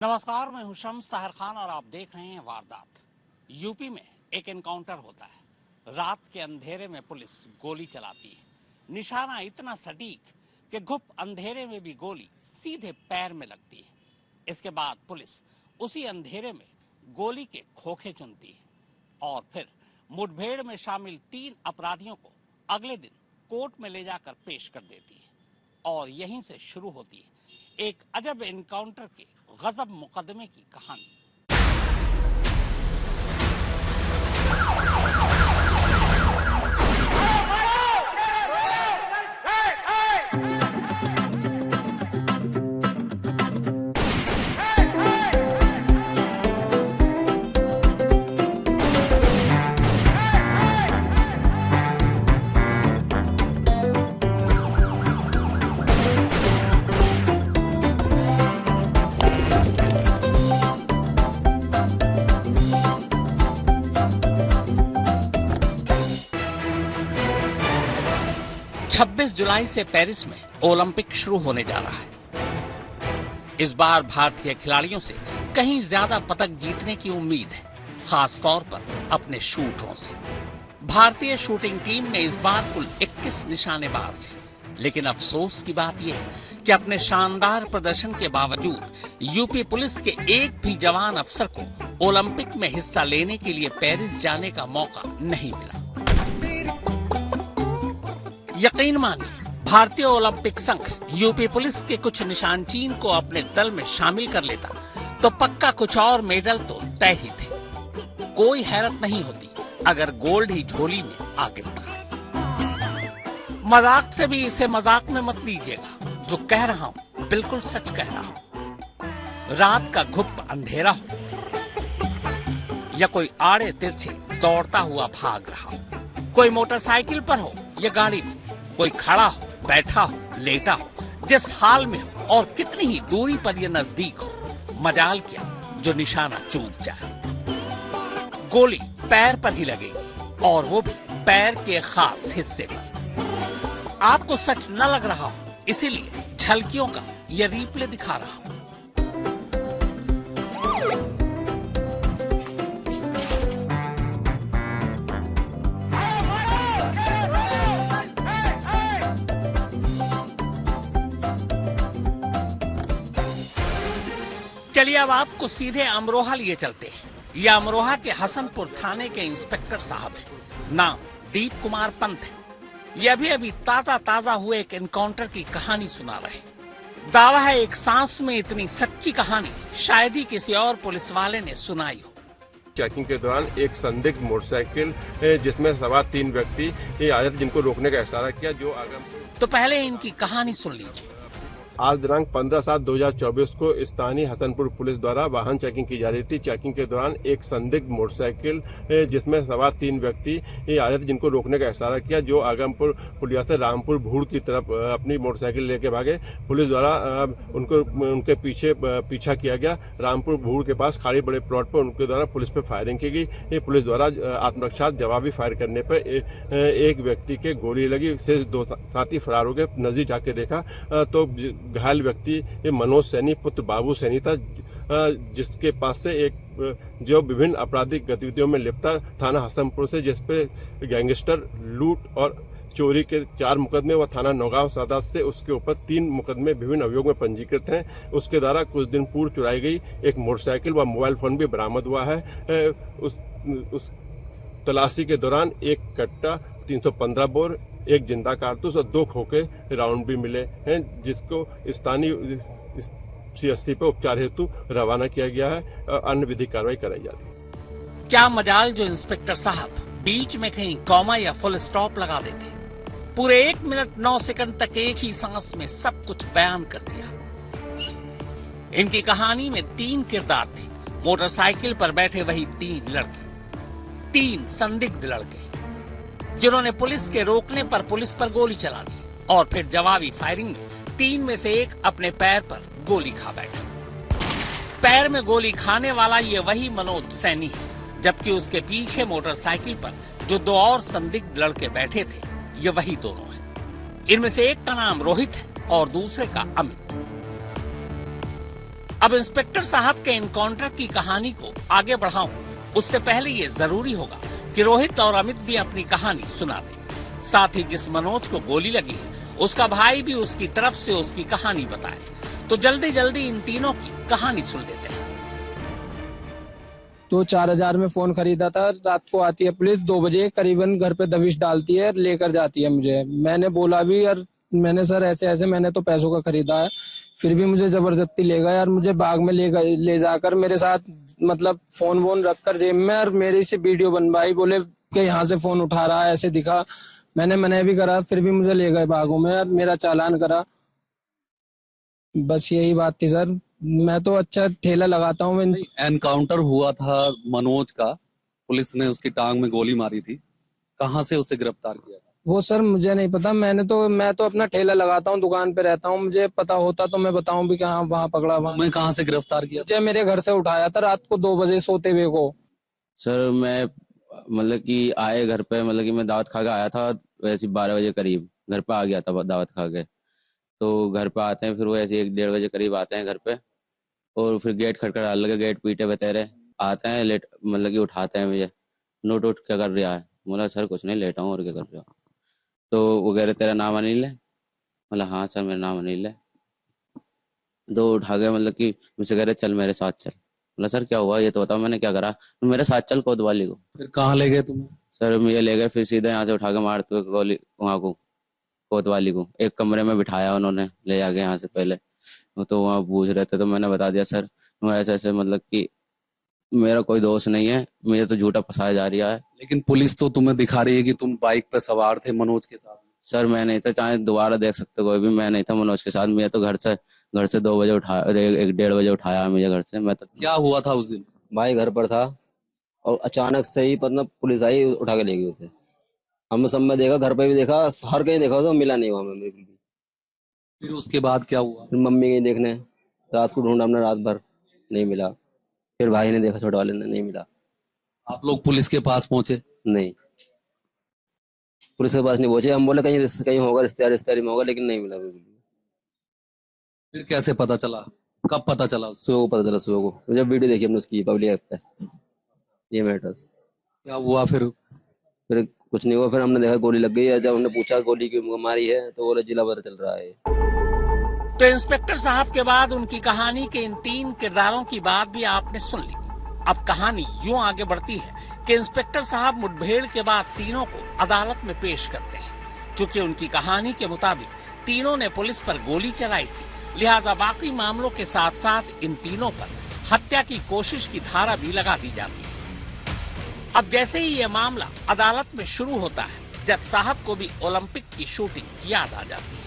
नमस्कार, मैं हूं शम्स ताहिर खान और आप देख रहे हैं वारदात। यूपी में एक एनकाउंटर होता है। रात के अंधेरे में पुलिस गोली चलाती है। निशाना इतना सटीक कि घुप अंधेरे में भी गोली सीधे पैर में लगती है। इसके बाद पुलिस उसी अंधेरे में गोली के खोखे चुनती है और फिर मुठभेड़ में शामिल 3 अपराधियों को अगले दिन कोर्ट में ले जाकर पेश कर देती है। और यहीं से शुरू होती है एक अजब एनकाउंटर के गजब मुकदमे की कहानी। 26 जुलाई से पेरिस में ओलंपिक शुरू होने जा रहा है। इस बार भारतीय खिलाड़ियों से कहीं ज्यादा पदक जीतने की उम्मीद है, खास तौर पर अपने शूटरों से। भारतीय शूटिंग टीम में इस बार कुल 21 निशानेबाज हैं, लेकिन अफसोस की बात यह है कि अपने शानदार प्रदर्शन के बावजूद यूपी पुलिस के एक भी जवान अफसर को ओलंपिक में हिस्सा लेने के लिए पेरिस जाने का मौका नहीं मिला। यकीन मानिए, भारतीय ओलंपिक संघ यूपी पुलिस के कुछ निशानचीन को अपने दल में शामिल कर लेता तो पक्का कुछ और मेडल तो तय ही थे। कोई हैरत नहीं होती अगर गोल्ड ही झोली में आ गिरता। मजाक से भी इसे मजाक में मत लीजिएगा। जो कह रहा हूं बिल्कुल सच कह रहा हूं। रात का घुप अंधेरा हो या कोई आड़े तिरछे दौड़ता हुआ भाग रहा हो, कोई मोटरसाइकिल पर हो या गाड़ी में, कोई खड़ा हो, बैठा हो, लेटा हो, जिस हाल में हो और कितनी ही दूरी पर यह नजदीक हो, मजाल क्या जो निशाना चूक जाए। गोली पैर पर ही लगेगी और वो भी पैर के खास हिस्से पर। आपको सच न लग रहा हो, इसीलिए झलकियों का यह रिप्ले दिखा रहा हूं। चलिए अब आपको सीधे अमरोहा लिए चलते हैं। यह अमरोहा के हसनपुर थाने के इंस्पेक्टर साहब हैं। नाम दीप कुमार पंत है। यह अभी ताजा हुए एक एनकाउंटर की कहानी सुना रहे। दावा है एक सांस में इतनी सच्ची कहानी शायद ही किसी और पुलिस वाले ने सुनाई हो। चेकिंग के दौरान एक संदिग्ध मोटरसाइकिल जिसमें सवार 3 व्यक्ति आए थे, जिनको रोकने का इशारा किया। जो आगम तो पहले इनकी कहानी सुन लीजिए। आज दिनांक 15/7/2024 को स्थानीय हसनपुर पुलिस द्वारा वाहन चेकिंग की जा रही थी। चेकिंग के दौरान एक संदिग्ध मोटरसाइकिल जिसमें सवार 3 व्यक्ति आए थे, जिनको रोकने का इशारा किया। जो आगमपुर पुलिया से रामपुर भूड़ की तरफ अपनी मोटरसाइकिल लेके भागे। पुलिस द्वारा उनके पीछा किया गया। रामपुर भूड़ के पास खाली बड़े प्लॉट पर उनके द्वारा पुलिस पे फायरिंग की गई। पुलिस द्वारा आत्मरक्षा जवाबी फायर करने पर एक व्यक्ति के गोली लगी। शेष 2 साथी फरार हो गए। नजदीक जाके देखा तो घायल व्यक्ति मनोज सैनी पुत्र बाबू सैनी था, जिसके पास से एक जो विभिन्न आपराधिक गतिविधियों में लिप्त था। थाना हसनपुर से जिसपे गैंगस्टर, लूट और चोरी के 4 मुकदमे व थाना नौगांव सदर से उसके ऊपर 3 मुकदमे विभिन्न अभियोग में पंजीकृत हैं। उसके द्वारा कुछ दिन पूर्व चुराई गई एक मोटरसाइकिल व मोबाइल फोन भी बरामद हुआ है। उस तलाशी के दौरान एक कट्टा, 315 बोर, एक जिंदा कारतूस और 2 खोखे राउंड भी मिले हैं, जिसको स्थानीय CSC पे उपचार हेतु रवाना किया गया है और अन्य विधिक कार्रवाई कराई जा रही है। क्या मजाल जो इंस्पेक्टर साहब बीच में कहीं कॉमा या फुल स्टॉप लगा देते। पूरे 1 मिनट 9 सेकंड तक एक ही सांस में सब कुछ बयान कर दिया। इनकी कहानी में 3 किरदार थे। मोटरसाइकिल पर बैठे वही 3 लड़के, 3 संदिग्ध लड़के, जिन्होंने पुलिस के रोकने पर पुलिस पर गोली चला दी और फिर जवाबी फायरिंग में 3 में से एक अपने पैर पर गोली खा बैठा। पैर में गोली खाने वाला ये वही मनोज सैनी है, जबकि उसके पीछे मोटरसाइकिल पर जो 2 और संदिग्ध लड़के बैठे थे, ये वही दोनों हैं। इनमें से एक का नाम रोहित है और दूसरे का अमित। अब इंस्पेक्टर साहब के एनकाउंटर की कहानी को आगे बढ़ाऊं, उससे पहले ये जरूरी होगा कि रोहित और अमित भी अपनी कहानी सुना दें। साथ ही जिस मनोज को गोली लगी है उसका भाई भी उसकी तरफ से उसकी कहानी बताए। तो जल्दी जल्दी इन तीनों की कहानी सुन लेते हैं। तो 4000 में फोन खरीदा था। रात को आती है पुलिस 2 बजे करीबन, घर पे दबिश डालती है, लेकर जाती है मुझे। मैंने बोला भी यार, मैंने सर ऐसे ऐसे मैंने तो पैसों का खरीदा है, फिर भी मुझे जबरदस्ती ले गए यार। मुझे बाग में ले जाकर मेरे साथ मतलब फोन वोन रखकर जेब में, और मेरी से वीडियो बनवाई, बोले कि यहाँ से फोन उठा रहा है, ऐसे दिखा। मैंने मना भी करा, फिर भी मुझे ले गए बागों में और मेरा चालान करा। बस यही बात थी सर। मैं तो अच्छा ठेला लगाता हूँ। एनकाउंटर हुआ था मनोज का, पुलिस ने उसकी टांग में गोली मारी थी, कहाँ से उसे गिरफ्तार किया था? वो सर मुझे नहीं पता। मैं तो अपना ठेला लगाता हूँ, दुकान पे रहता हूँ। मुझे पता होता तो मैं बताऊं भी कि हाँ वहाँ पकड़ा। मैं कहाँ से गिरफ्तार किया? मुझे मेरे घर से उठाया था रात को 2 बजे सोते हुए को। सर मैं मतलब कि आए घर पे, मतलब कि मैं दावत खा के आया था, वैसे 12 बजे करीब घर पे आ गया था दावत खा के। तो घर पे आते हैं, फिर वो ऐसे 1-1:30 बजे करीब आते हैं घर पे, और फिर गेट खटखटा लगे, गेट पीटे बतेरे आते हैं, लेट मतलब कि उठाते हैं मुझे, नोट उठ क्या कर रहा है? बोला सर कुछ नहीं, लेटा हूँ और क्या कर रहा हूँ। तो वो कह रहे तेरा नाम अनिल है? बोला हाँ सर मेरा नाम अनिल है। दो उठा गए, मतलब कि मुझसे कह रहे चल मेरे साथ चल। बोला सर क्या हुआ ये तो बताओ, मैंने क्या करा? तो मेरे साथ चल कोतवाली को। फिर कहाँ ले गए तुम्हें? सर मुझे ले गए, फिर सीधे यहाँ से उठा के मारते हुए गोली वहाँ को, कोतवाली को। एक कमरे में बिठाया उन्होंने, ले जाके यहाँ से पहले। तो वहाँ पूछ रहे थे, तो मैंने बता दिया सर ऐसे ऐसे, मतलब कि मेरा कोई दोस्त नहीं है, मुझे तो झूठा फंसाया जा रहा है। लेकिन पुलिस तो तुम्हें दिखा रही है कि तुम बाइक पे सवार थे मनोज के साथ। सर मैं नहीं था, चाहे दोबारा देख सकते कोई भी, मैं नहीं था मनोज के साथ। मुझे तो घर से 2 बजे उठाया, 1-1:30 बजे उठाया मुझे घर से। मैं तो क्या हुआ था उस दिन? भाई घर पर था और अचानक से ही मतलब पुलिस आई, उठा के ले गई उसे। हमने सब में देखा, घर पे भी देखा, हर कहीं देखा, तो मिला नहीं वहां में बिल्कुल भी। फिर उसके बाद क्या हुआ? फिर मम्मी गई देखने, रात को ढूंढा हमने, रात भर नहीं मिला। फिर भाई ने देखा, छोटे वाले ने, नहीं मिला। आप लोग पुलिस के पास पहुंचे? नहीं, पुलिस के पास नहीं पहुंचे। हम बोले कहीं होगा, रिश्तेदारी में होगा, लेकिन नहीं मिला बिल्कुल भी। फिर कैसे पता चला, कब पता चला? सुबह को पता चला, सुबह को जब वीडियो देखी हमने उसकी पब्लिक ऐप पे, ये मैटर। क्या हुआ फिर? फिर कुछ नहीं हुआ। फिर हमने देखा गोली लग गई है। जब हमने पूछा गोली क्यों मारी है, तो बोले जिला भर चल रहा है। तो इंस्पेक्टर साहब के बाद उनकी कहानी के इन 3 किरदारों की बात भी आपने सुन ली। अब कहानी यूं आगे बढ़ती है कि इंस्पेक्टर साहब मुठभेड़ के बाद तीनों को अदालत में पेश करते हैं। क्योंकि उनकी कहानी के मुताबिक तीनों ने पुलिस पर गोली चलाई थी, लिहाजा बाकी मामलों के साथ साथ इन तीनों पर हत्या की कोशिश की धारा भी लगा दी जाती है। अब जैसे ही ये मामला अदालत में शुरू होता है, जज साहब को भी ओलंपिक की शूटिंग याद आ जाती है।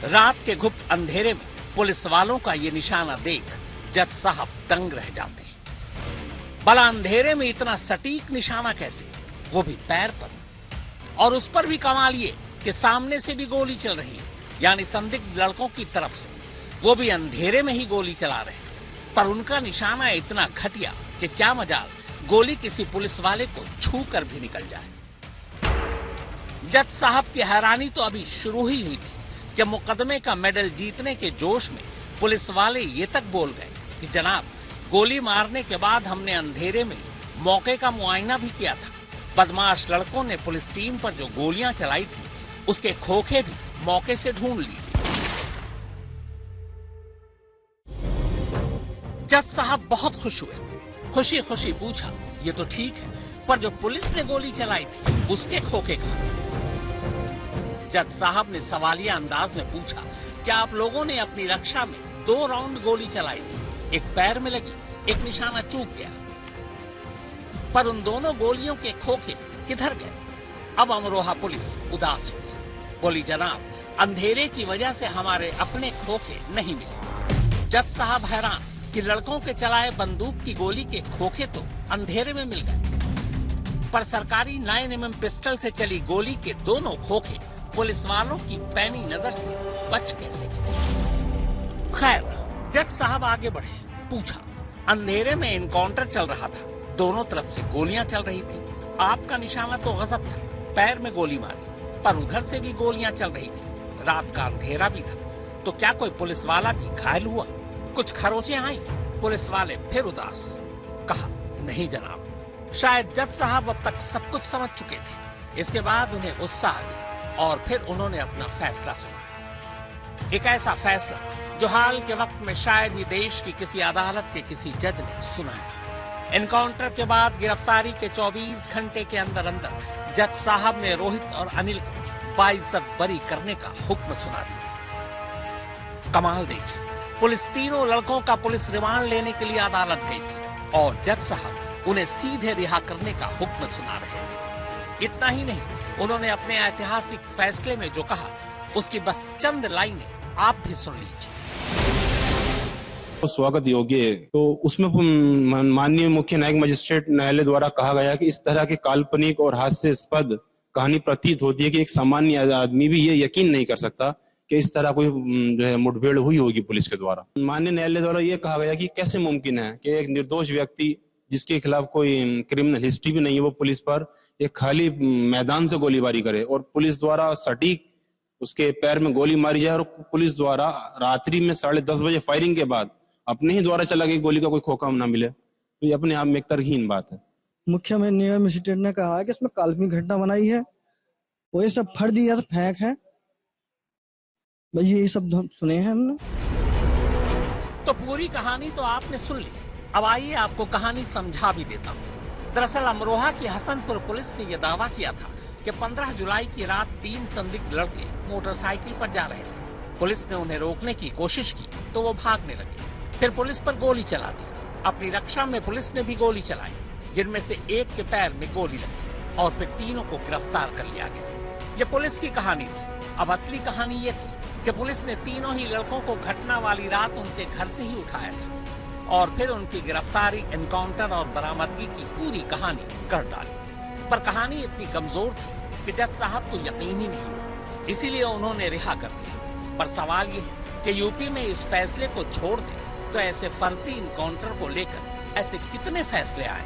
रात के गुप्त अंधेरे में पुलिस वालों का ये निशाना देख जज साहब दंग रह जाते हैं। भला अंधेरे में इतना सटीक निशाना कैसे, वो भी पैर पर, और उस पर भी कमाल ये कि सामने से भी गोली चल रही है, यानी संदिग्ध लड़कों की तरफ से, वो भी अंधेरे में ही गोली चला रहे हैं। पर उनका निशाना इतना घटिया कि क्या मजाल गोली किसी पुलिस वाले को छू कर भी निकल जाए। जज साहब की हैरानी तो अभी शुरू ही हुई थी कि मुकदमे का मेडल जीतने के जोश में पुलिस वाले ये तक बोल गए कि जनाब, गोली मारने के बाद हमने अंधेरे में मौके का मुआयना भी किया था। बदमाश लड़कों ने पुलिस टीम पर जो गोलियां चलाई थी, उसके खोखे भी मौके से ढूंढ लिए। जज साहब बहुत खुश हुए, खुशी खुशी पूछा, ये तो ठीक है, पर जो पुलिस ने गोली चलाई थी उसके खोखे कहां? जज साहब ने सवालिया अंदाज में पूछा, क्या आप लोगों ने अपनी रक्षा में 2 राउंड गोली चलाई थी? एक पैर में लगी, एक निशाना चूक गया, पर उन दोनों गोलियों के खोखे किधर गए? अब अमरोहा पुलिस उदास हो गई, बोली जनाब, अंधेरे की वजह से हमारे अपने खोखे नहीं मिले। जज साहब हैरान कि लड़कों के चलाए बंदूक की गोली के खोखे तो अंधेरे में मिल गए, पर सरकारी 9mm पिस्टल से चली गोली के दोनों खोखे पुलिस वालों की पैनी नजर से बच कैसे गए? खैर, जज साहब आगे बढ़े, पूछा, अंधेरे में एनकाउंटर चल रहा था, दोनों तरफ से गोलियां चल रही थी, आपका निशाना तो गजब था, पैर में गोली मारी, पर उधर से भी गोलियां चल रही थी, रात का अंधेरा भी था, तो क्या कोई पुलिस वाला भी घायल हुआ? कुछ खरोचें आई, पुलिस वाले फिर उदास। कहा, नहीं जनाब, शायद जज साहब अब तक सब कुछ समझ चुके थे। इसके बाद उन्हें गुस्सा आ गया और फिर उन्होंने अपना फैसला सुनाया। एक ऐसा फैसला जो हाल के वक्त में शायद ही देश की किसी अदालत के किसी जज ने सुनाया। एनकाउंटर के बाद गिरफ्तारी के 24 घंटे के अंदर अंदर जज साहब ने रोहित और अनिल को बाइज्जत बरी करने का हुक्म सुना दिया। कमाल देखिए, पुलिस तीनों लड़कों का पुलिस रिमांड लेने के लिए अदालत गई थी और जज साहब उन्हें सीधे रिहा करने का हुक्म सुना रहे थे। इतना ही नहीं, उन्होंने अपने ऐतिहासिक फैसले में जो कहा उसकी बस चंद लाइनें आप भी सुन लीजिए। स्वागत योग्य है। तो उसमें माननीय मुख्य न्यायिक मजिस्ट्रेट न्यायालय द्वारा कहा गया कि इस तरह की काल्पनिक और हास्यास्पद कहानी प्रतीत होती है कि एक सामान्य आदमी भी ये यकीन नहीं कर सकता कि इस तरह कोई जो है मुठभेड़ हुई होगी पुलिस के द्वारा। माननीय न्यायालय द्वारा ये कहा गया कि कैसे मुमकिन है कि एक निर्दोष व्यक्ति जिसके खिलाफ कोई क्रिमिनल हिस्ट्री भी नहीं है, वो पुलिस पर एक खाली मैदान से गोलीबारी करे और पुलिस द्वारा सटीक उसके पैर में गोली मारी जाए और पुलिस द्वारा रात्रि में 10:30 बजे फायरिंग के बाद अपने ही द्वारा चला गई गोली का कोई खोखा ना मिले, तो ये अपने आप में एक तरहीन बात है। मुख्य न्यायिक मजिस्ट्रेट ने कहा है कि इसमें काल्पनिक घटना बनाई है, वो ये सब फर्जी या फेंक है। भाई ये सब सुने हैं हमने। तो पूरी कहानी तो आपने सुन ली। अब आइए आपको कहानी समझा भी देता हूँ। दरअसल अमरोहा की हसनपुर पुलिस ने यह दावा किया था कि 15 जुलाई की रात 3 संदिग्ध लड़के मोटरसाइकिल पर जा रहे थे। पुलिस ने उन्हें रोकने की कोशिश की तो वो भागने लगे। फिर पुलिस पर गोली चला दी। अपनी रक्षा में पुलिस ने भी गोली चलाई, जिनमें से एक के पैर में गोली लगी और फिर तीनों को गिरफ्तार कर लिया गया। ये पुलिस की कहानी थी। अब असली कहानी ये थी कि पुलिस ने तीनों ही लड़कों को घटना वाली रात उनके घर से ही उठाया था और फिर उनकी गिरफ्तारी, एनकाउंटर और बरामदगी की पूरी कहानी कर डाली। पर कहानी इतनी कमजोर थी कि जज साहब को यकीन ही नहीं हुआ, इसीलिए उन्होंने रिहा कर दिया। पर सवाल ये है कि यूपी में इस फैसले को छोड़ दें तो ऐसे फर्जी इनकाउंटर को लेकर ऐसे कितने फैसले आए,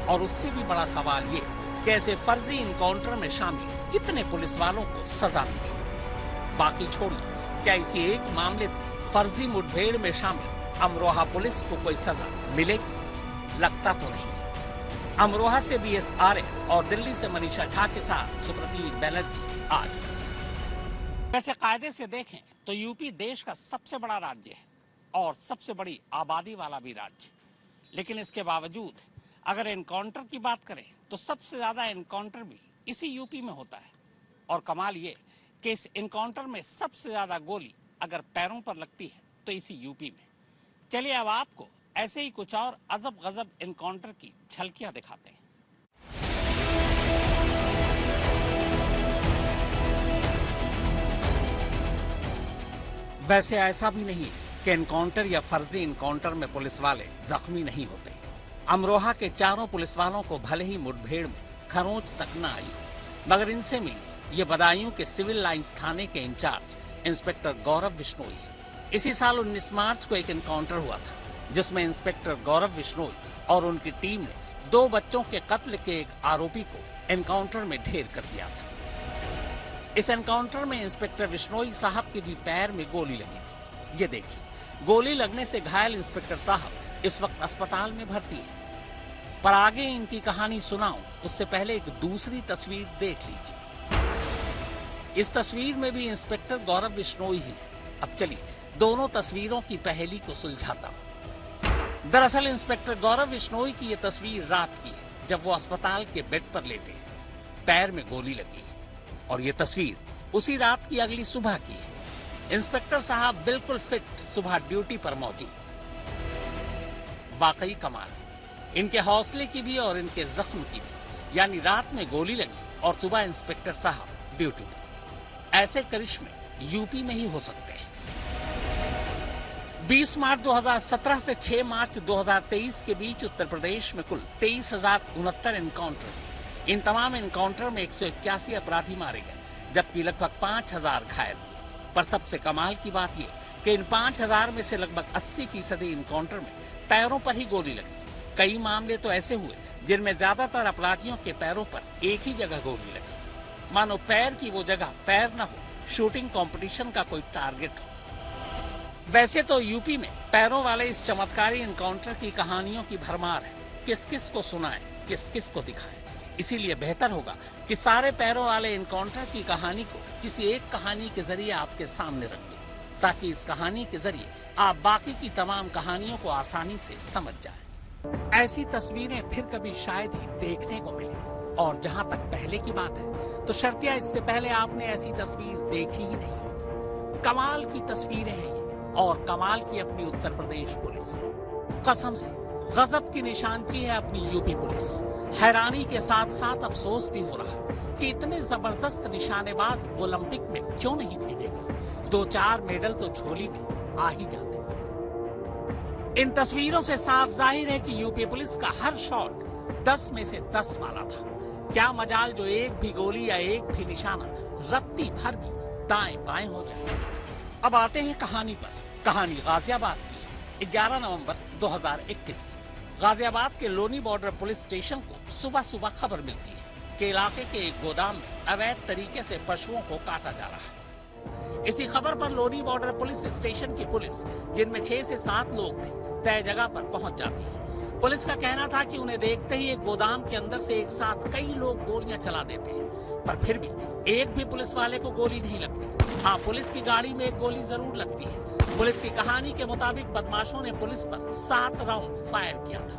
और उससे भी बड़ा सवाल ये कि ऐसे फर्जी इनकाउंटर में शामिल कितने पुलिस वालों को सजा मिली। बाकी छोड़िए, क्या इसी एक मामले में फर्जी मुठभेड़ में शामिल अमरोहा पुलिस को कोई सजा मिलेगी? लगता तो नहीं है। अमरोहा से BS आर्य और दिल्ली से मनीषा झा के साथ सुप्रतीक बैनर्जी, आज तक। वैसे कायदे से देखें तो यूपी देश का सबसे बड़ा राज्य है और सबसे बड़ी आबादी वाला भी राज्य, लेकिन इसके बावजूद अगर एनकाउंटर की बात करें तो सबसे ज्यादा एनकाउंटर भी इसी यूपी में होता है। और कमाल ये कि इस एनकाउंटर में सबसे ज्यादा गोली अगर पैरों पर लगती है तो इसी यूपी में। चलिए अब आपको ऐसे ही कुछ और अजब गजब एनकाउंटर की झलकियां दिखाते हैं। वैसे ऐसा भी नहीं है कि एनकाउंटर या फर्जी एनकाउंटर में पुलिस वाले जख्मी नहीं होते। अमरोहा के चारों पुलिस वालों को भले ही मुठभेड़ में खरोंच तक न आई, मगर इनसे मिली ये बदायूं के सिविल लाइंस थाने के इंचार्ज इंस्पेक्टर गौरव बिश्नोई। इसी साल 19 मार्च को एक एनकाउंटर हुआ था जिसमें इंस्पेक्टर गौरव बिश्नोई और उनकी टीम ने 2 बच्चों के कत्ल के एक आरोपी को एनकाउंटर में ढेर कर दिया था। इस एनकाउंटर में इंस्पेक्टर बिश्नोई साहब के भी पैर में गोली लगी थी। ये देखिए, गोली लगने से घायल इंस्पेक्टर साहब इस वक्त अस्पताल में भर्ती है। पर आगे इनकी कहानी सुनाऊं उससे पहले एक दूसरी तस्वीर देख लीजिए। इस तस्वीर में भी इंस्पेक्टर गौरव बिश्नोई ही है। अब चलिए दोनों तस्वीरों की पहेली को सुलझाता हूं। दरअसल इंस्पेक्टर गौरव बिश्नोई की यह तस्वीर रात की है, जब वो अस्पताल के बेड पर लेटे हैं, पैर में गोली लगी है। और ये तस्वीर उसी रात की अगली सुबह की है। इंस्पेक्टर साहब बिल्कुल फिट सुबह ड्यूटी पर मौजूद। वाकई कमाल, इनके हौसले की भी और इनके जख्म की भी। यानी रात में गोली लगी और सुबह इंस्पेक्टर साहब ड्यूटी पर। ऐसे करिश्मे यूपी में ही हो सकते हैं। 20 मार्च 2017 से 6 मार्च 2023 के बीच उत्तर प्रदेश में कुल 23,069 एनकाउंटर। इन तमाम एनकाउंटर में 181 अपराधी मारे गए, जबकि लगभग 5,000 घायल। पर सबसे कमाल की बात यह कि इन 5,000 में से लगभग 80% एनकाउंटर में पैरों पर ही गोली लगी। कई मामले तो ऐसे हुए जिनमें ज्यादातर अपराधियों के पैरों पर एक ही जगह गोली लगी, मानो पैर की वो जगह पैर न हो, शूटिंग कंपटीशन का कोई टारगेट हो। वैसे तो यूपी में पैरों वाले इस चमत्कारी एनकाउंटर की कहानियों की भरमार है। किस किस को सुनाए, किस किस को दिखाए। इसीलिए बेहतर होगा कि सारे पैरों वाले एनकाउंटर की कहानी को किसी एक कहानी के जरिए आपके सामने रख दूं, ताकि इस कहानी के जरिए आप बाकी की तमाम कहानियों को आसानी से समझ जाएं। ऐसी तस्वीरें फिर कभी शायद ही देखने को मिले। और जहां तक पहले की बात है, तो शर्तिया इससे पहले आपने ऐसी तस्वीर देखी ही नहीं होगी। कमाल की तस्वीरें हैं ये, और कमाल की अपनी उत्तर प्रदेश पुलिस। कसम से गजब की निशानची है अपनी यूपी पुलिस। हैरानी के साथ साथ अफसोस भी हो रहा है कि इतने जबरदस्त निशानेबाज ओलंपिक में क्यों नहीं भेजे गए। 2-4 मेडल तो झोली में आ ही जाते। इन तस्वीरों से साफ जाहिर है कि यूपी पुलिस का हर शॉट 10 में से 10 वाला था। क्या मजाल जो एक भी गोली या एक भी निशाना रत्ती भर भी दाएं बाएं हो जाए। अब आते हैं कहानी पर। कहानी गाजियाबाद की है, 11 नवंबर 2021 की। गाजियाबाद के लोनी बॉर्डर पुलिस स्टेशन को सुबह सुबह खबर मिलती है कि इलाके के एक गोदाम में अवैध तरीके से पशुओं को काटा जा रहा है। इसी खबर पर लोनी बॉर्डर पुलिस स्टेशन की पुलिस, जिनमें 6 से 7 लोग थे, तय जगह पर पहुंच जाती है। पुलिस का कहना था कि उन्हें देखते ही एक गोदाम के अंदर से एक साथ कई लोग गोलियां चला देते हैं, पर फिर भी एक भी पुलिस वाले को गोली नहीं लगती। हाँ, पुलिस की गाड़ी में एक गोली जरूर लगती है। पुलिस की कहानी के मुताबिक बदमाशों ने पुलिस पर 7 राउंड फायर किया था।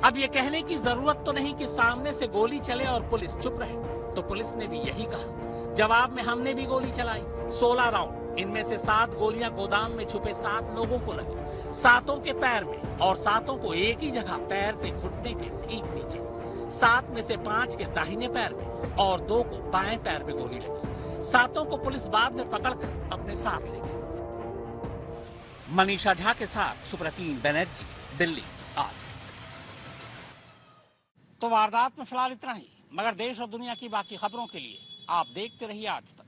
अब ये कहने की जरूरत तो नहीं कि सामने से गोली चले और पुलिस चुप रहे, तो पुलिस ने भी यही कहा। जवाब में हमने भी गोली चलाई, 16 राउंड। इनमें से 7 गोलियां गोदाम में छुपे 7 लोगों को लगी, 7 के पैर में, और 7 को एक ही जगह पैर के घुटने के ठीक नीचे। 7 में से 5 के दाहिने पैर में और 2 को बाएं पैर में गोली लगी। 7 को पुलिस बाद में पकड़कर अपने साथ ले गई। मनीषा झा के साथ सुप्रतीन बनर्जी, दिल्ली आज। तो वारदात में फिलहाल इतना ही, मगर देश और दुनिया की बाकी खबरों के लिए आप देखते रहिए आज तक।